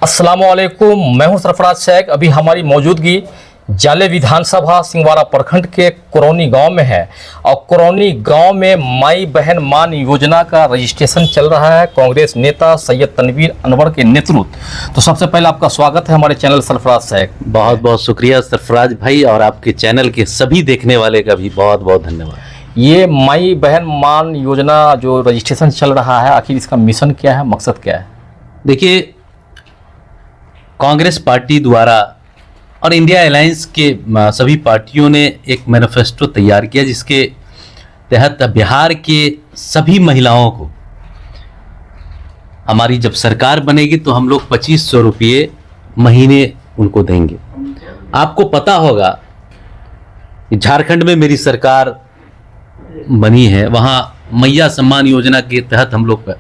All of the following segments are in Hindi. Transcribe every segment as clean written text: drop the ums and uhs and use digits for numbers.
अस्सलामुअलैकुम, मैं हूं सरफराज शेख। अभी हमारी मौजूदगी जाले विधानसभा सिंहवाड़ा प्रखंड के कुरौनी गांव में है और कुरौनी गांव में माई बहन मान योजना का रजिस्ट्रेशन चल रहा है कांग्रेस नेता सैयद तनवीर अनवर के नेतृत्व। तो सबसे पहले आपका स्वागत है हमारे चैनल सरफराज शेख। बहुत बहुत शुक्रिया सरफराज भाई, और आपके चैनल के सभी देखने वाले का भी बहुत बहुत धन्यवाद। ये माई बहन मान योजना जो रजिस्ट्रेशन चल रहा है, आखिर इसका मिशन क्या है, मकसद क्या है? देखिए, कांग्रेस पार्टी द्वारा और इंडिया अलायंस के सभी पार्टियों ने एक मैनिफेस्टो तैयार किया जिसके तहत बिहार के सभी महिलाओं को हमारी जब सरकार बनेगी तो हम लोग 2500 रुपये महीने उनको देंगे। आपको पता होगा कि झारखंड में मेरी सरकार बनी है, वहाँ मैया सम्मान योजना के तहत हम लोग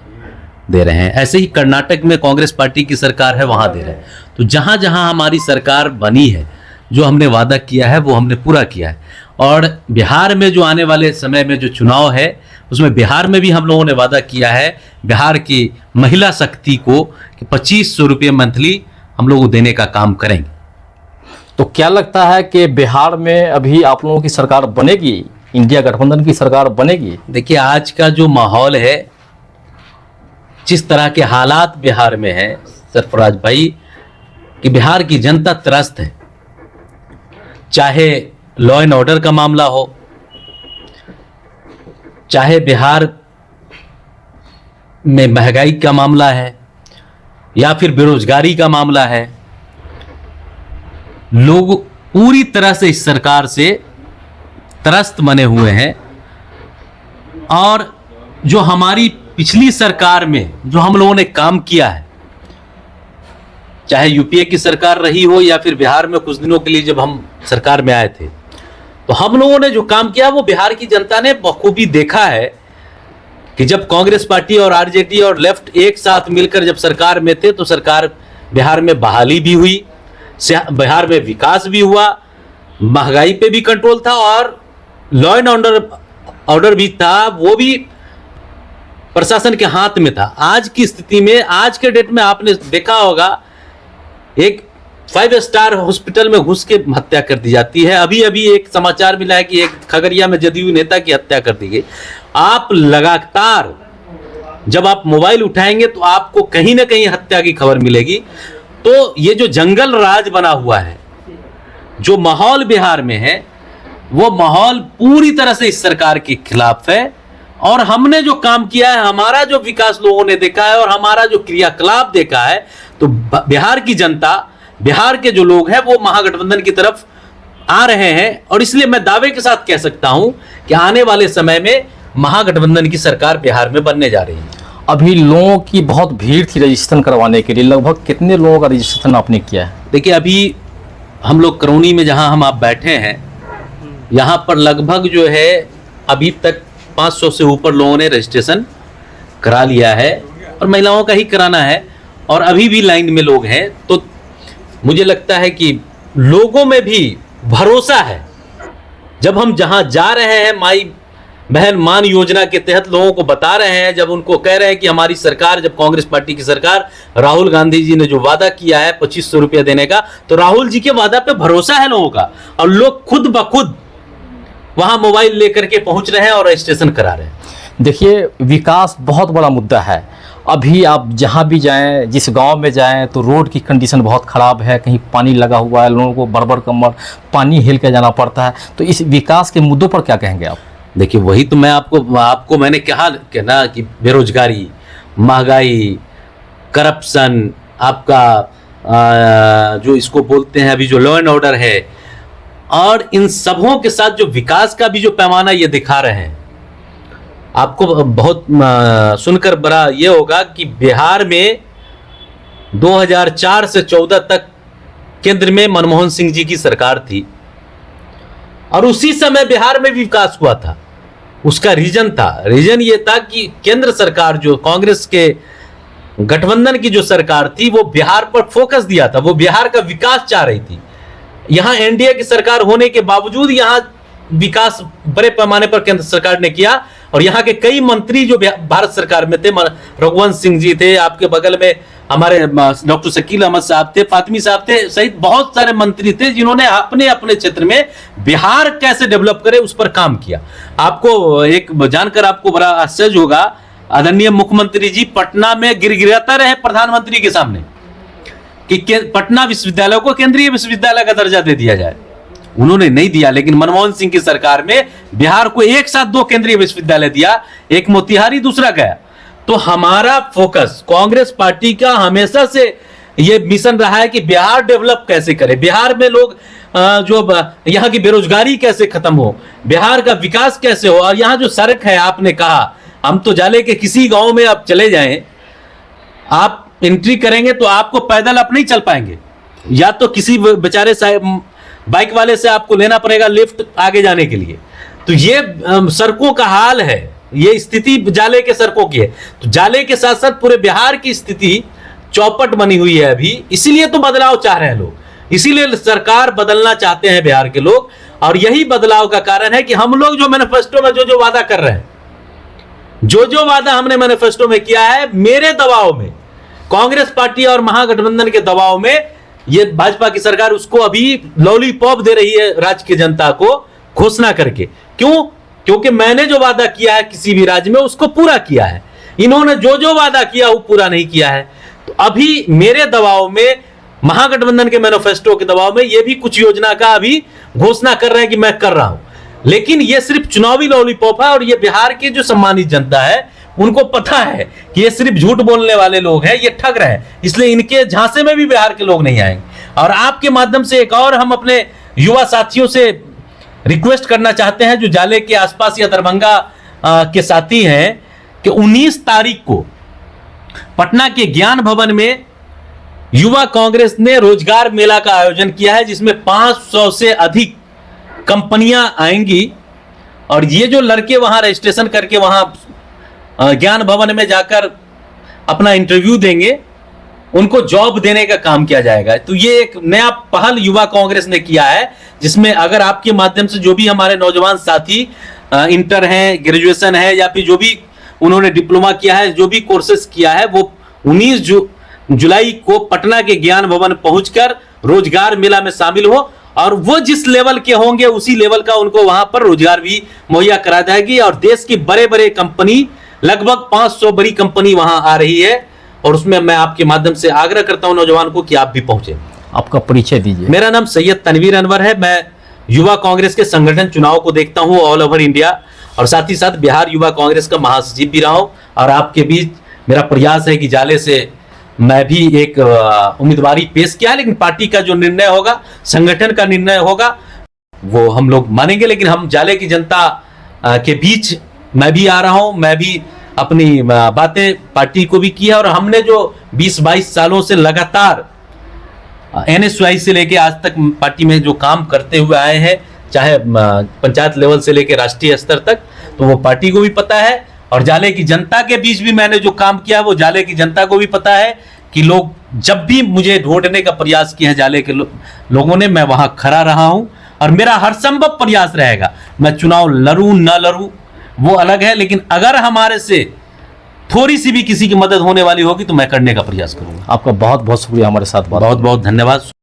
दे रहे हैं। ऐसे ही कर्नाटक में कांग्रेस पार्टी की सरकार है, वहाँ दे रहे हैं। तो जहाँ जहाँ हमारी सरकार बनी है, जो हमने वादा किया है वो हमने पूरा किया है। और बिहार में जो आने वाले समय में जो चुनाव है उसमें बिहार में भी हम लोगों ने वादा किया है बिहार की महिला शक्ति को कि 2500 रुपये मंथली हम लोग देने का काम करेंगे। तो क्या लगता है कि बिहार में अभी आप लोगों की सरकार बनेगी, इंडिया गठबंधन की सरकार बनेगी? देखिए, आज का जो माहौल है, जिस तरह के हालात बिहार में है सरफराज भाई, कि बिहार की जनता त्रस्त है। चाहे लॉ एंड ऑर्डर का मामला हो, चाहे बिहार में महंगाई का मामला है, या फिर बेरोजगारी का मामला है, लोग पूरी तरह से इस सरकार से त्रस्त बने हुए हैं। और जो हमारी पिछली सरकार में जो हम लोगों ने काम किया है, चाहे यूपीए की सरकार रही हो या फिर बिहार में कुछ दिनों के लिए जब हम सरकार में आए थे, तो हम लोगों ने जो काम किया वो बिहार की जनता ने बखूबी देखा है कि जब कांग्रेस पार्टी और आरजेडी और लेफ्ट एक साथ मिलकर जब सरकार में थे तो सरकार बिहार में बहाली भी हुई, बिहार में विकास भी हुआ, महंगाई पे भी कंट्रोल था और लॉ एंड ऑर्डर भी था, वो भी प्रशासन के हाथ में था। आज की स्थिति में, आज के डेट में आपने देखा होगा, एक 5 स्टार हॉस्पिटल में घुस के हत्या कर दी जाती है। अभी अभी एक समाचार मिला है कि एक खगड़िया में जदयू नेता की हत्या कर दी गई। आप लगातार जब आप मोबाइल उठाएंगे तो आपको कहीं ना कहीं हत्या की खबर मिलेगी। तो ये जो जंगल राज बना हुआ है, जो माहौल बिहार में है, वो माहौल पूरी तरह से इस सरकार के खिलाफ है। और हमने जो काम किया है, हमारा जो विकास लोगों ने देखा है और हमारा जो क्रियाकलाप देखा है, तो बिहार की जनता, बिहार के जो लोग हैं वो महागठबंधन की तरफ आ रहे हैं। और इसलिए मैं दावे के साथ कह सकता हूं कि आने वाले समय में महागठबंधन की सरकार बिहार में बनने जा रही है। अभी लोगों की बहुत भीड़ थी रजिस्ट्रेशन करवाने के लिए, लगभग कितने लोगों का रजिस्ट्रेशन आपने किया है? देखिए, अभी हम लोग करौनी में जहां हम आप बैठे हैं, यहां पर लगभग जो है अभी तक 500 से ऊपर लोगों ने रजिस्ट्रेशन करा लिया है और महिलाओं का ही कराना है और अभी भी लाइन में लोग हैं। तो मुझे लगता है कि लोगों में भी भरोसा है। जब हम जहां जा रहे हैं, माई बहन मान योजना के तहत लोगों को बता रहे हैं, जब उनको कह रहे हैं कि हमारी सरकार, जब कांग्रेस पार्टी की सरकार, राहुल गांधी जी ने जो वादा किया है 2500 रुपया देने का, तो राहुल जी के वादा पे भरोसा है लोगों का और लोग खुद ब खुद वहां मोबाइल लेकर के पहुंच रहे हैं और रजिस्ट्रेशन करा रहे हैं। देखिए, विकास बहुत बड़ा मुद्दा है। अभी आप जहां भी जाएं, जिस गांव में जाएं, तो रोड की कंडीशन बहुत ख़राब है, कहीं पानी लगा हुआ है, लोगों को बड़बड़ कमर पानी हिल के जाना पड़ता है। तो इस विकास के मुद्दों पर क्या कहेंगे आप? देखिए, वही तो मैं आपको मैंने कहा कि ना कि बेरोजगारी, महंगाई, करप्शन, आपका जो इसको बोलते हैं अभी जो लॉ एंड ऑर्डर है, और इन सबों के साथ जो विकास का भी जो पैमाना ये दिखा रहे हैं, आपको बहुत सुनकर बड़ा ये होगा कि बिहार में 2004 से 14 तक केंद्र में मनमोहन सिंह जी की सरकार थी और उसी समय बिहार में भी विकास हुआ था। उसका रीजन ये था कि केंद्र सरकार, जो कांग्रेस के गठबंधन की जो सरकार थी, वो बिहार पर फोकस दिया था, वो बिहार का विकास चाह रही थी। यहां एनडीए की सरकार होने के बावजूद यहां विकास बड़े पैमाने पर केंद्र सरकार ने किया। और यहाँ के कई मंत्री जो भारत सरकार में थे, रघुवंश सिंह जी थे, आपके बगल में हमारे डॉक्टर शकील अहमद साहब थे, फातमी साहब थे, सहित बहुत सारे मंत्री थे जिन्होंने अपने अपने क्षेत्र में बिहार कैसे डेवलप करे उस पर काम किया। आपको एक जानकर आपको बड़ा आश्चर्य होगा, आदरणीय मुख्यमंत्री जी पटना में गिड़गिड़ाते रहे प्रधानमंत्री के सामने कि पटना विश्वविद्यालय को केंद्रीय विश्वविद्यालय का दर्जा दे दिया जाए। उन्होंने नहीं दिया, लेकिन मनमोहन सिंह की सरकार में बिहार को एक साथ 2 केंद्रीय विश्वविद्यालय दिया, एक मोतिहारी, दूसरा गया। तो हमारा फोकस कांग्रेस पार्टी का हमेशा से ये मिशन रहा है कि बिहार डेवलप कैसे करे, बिहार में लोग जो यहाँ की बेरोजगारी कैसे खत्म हो, बिहार का विकास कैसे हो। और यहाँ जो सड़क है, आपने कहा हम तो जाले के किसी गांव में आप चले जाएं, आप एंट्री करेंगे तो आपको पैदल आप नहीं चल पाएंगे, या तो किसी बेचारे बाइक वाले से आपको लेना पड़ेगा लिफ्ट आगे जाने के लिए। तो ये सड़कों का हाल है, ये स्थिति जाले के सड़कों की है। तो जाले के साथ साथ पूरे बिहार की स्थिति चौपट बनी हुई है अभी, इसीलिए तो बदलाव चाह रहे हैं लोग, इसीलिए सरकार बदलना चाहते हैं बिहार के लोग। और यही बदलाव का कारण है कि हम लोग जो मैनिफेस्टो में जो वादा कर रहे हैं, जो वादा हमने मैनिफेस्टो में किया है, मेरे दबाव में, कांग्रेस पार्टी और महागठबंधन के दबाव में ये भाजपा की सरकार उसको अभी लॉलीपॉप दे रही है राज्य की जनता को घोषणा करके। क्यों? क्योंकि मैंने जो वादा किया है किसी भी राज्य में उसको पूरा किया है, इन्होंने जो वादा किया वो पूरा नहीं किया है। तो अभी मेरे दबाव में, महागठबंधन के मैनिफेस्टो के दबाव में, ये भी कुछ योजना का अभी घोषणा कर रहे हैं कि मैं कर रहा हूं, लेकिन ये सिर्फ चुनावी लॉलीपॉप है। और ये बिहार की जो सम्मानित जनता है उनको पता है कि ये सिर्फ झूठ बोलने वाले लोग हैं, ये ठग रहे हैं, इसलिए इनके झांसे में भी बिहार के लोग नहीं आएंगे। और आपके माध्यम से एक और हम अपने युवा साथियों से रिक्वेस्ट करना चाहते हैं जो जाले के आसपास या दरभंगा के साथी हैं, कि 19 तारीख को पटना के ज्ञान भवन में युवा कांग्रेस ने रोजगार मेला का आयोजन किया है, जिसमें 500 से अधिक कंपनियां आएंगी। और ये जो लड़के वहां रजिस्ट्रेशन करके वहां ज्ञान भवन में जाकर अपना इंटरव्यू देंगे, उनको जॉब देने का काम किया जाएगा। तो ये एक नया पहल युवा कांग्रेस ने किया है, जिसमें अगर आपके माध्यम से जो भी हमारे नौजवान साथी इंटर हैं, ग्रेजुएशन है, या फिर जो भी उन्होंने डिप्लोमा किया है, जो भी कोर्सेस किया है, वो 19 जुलाई को पटना के ज्ञान भवन पहुंचकर रोजगार मेला में शामिल हो। और वो जिस लेवल के होंगे उसी लेवल का उनको वहां पर रोजगार भी मुहैया करा जाएगी। और देश की बड़े बड़े कंपनी, लगभग 500 बड़ी कंपनी वहां आ रही है, और उसमें मैं आपके माध्यम से आग्रह करता हूं नौजवान को कि आप भी पहुंचे। आपका परिचय दीजिए। मेरा नाम सैयद तनवीर अनवर है, मैं युवा कांग्रेस के संगठन चुनाव को देखता हूं ऑल ओवर इंडिया, और साथ ही साथ बिहार युवा कांग्रेस का महासचिव भी रहा हूं। और आपके बीच मेरा प्रयास है कि जाले से मैं भी एक उम्मीदवारी पेश किया, लेकिन पार्टी का जो निर्णय होगा, संगठन का निर्णय होगा, वो हम लोग मानेंगे। लेकिन हम जाले की जनता के बीच मैं भी आ रहा हूं, मैं भी अपनी बातें पार्टी को भी की है। और हमने जो 20-22 सालों से लगातार NSY से लेके आज तक पार्टी में जो काम करते हुए आए हैं, चाहे पंचायत लेवल से लेके राष्ट्रीय स्तर तक, तो वो पार्टी को भी पता है। और जाले की जनता के बीच भी मैंने जो काम किया है वो जाले की जनता को भी पता है कि लोग जब भी मुझे ढूंढने का प्रयास किया है जाले के लोगों ने, मैं वहां खड़ा रहा हूं। और मेरा हर संभव प्रयास रहेगा, मैं चुनाव लड़ूं न लड़ूं वो अलग है, लेकिन अगर हमारे से थोड़ी सी भी किसी की मदद होने वाली होगी तो मैं करने का प्रयास करूंगा। आपका बहुत बहुत शुक्रिया हमारे साथ बात। बहुत बहुत धन्यवाद।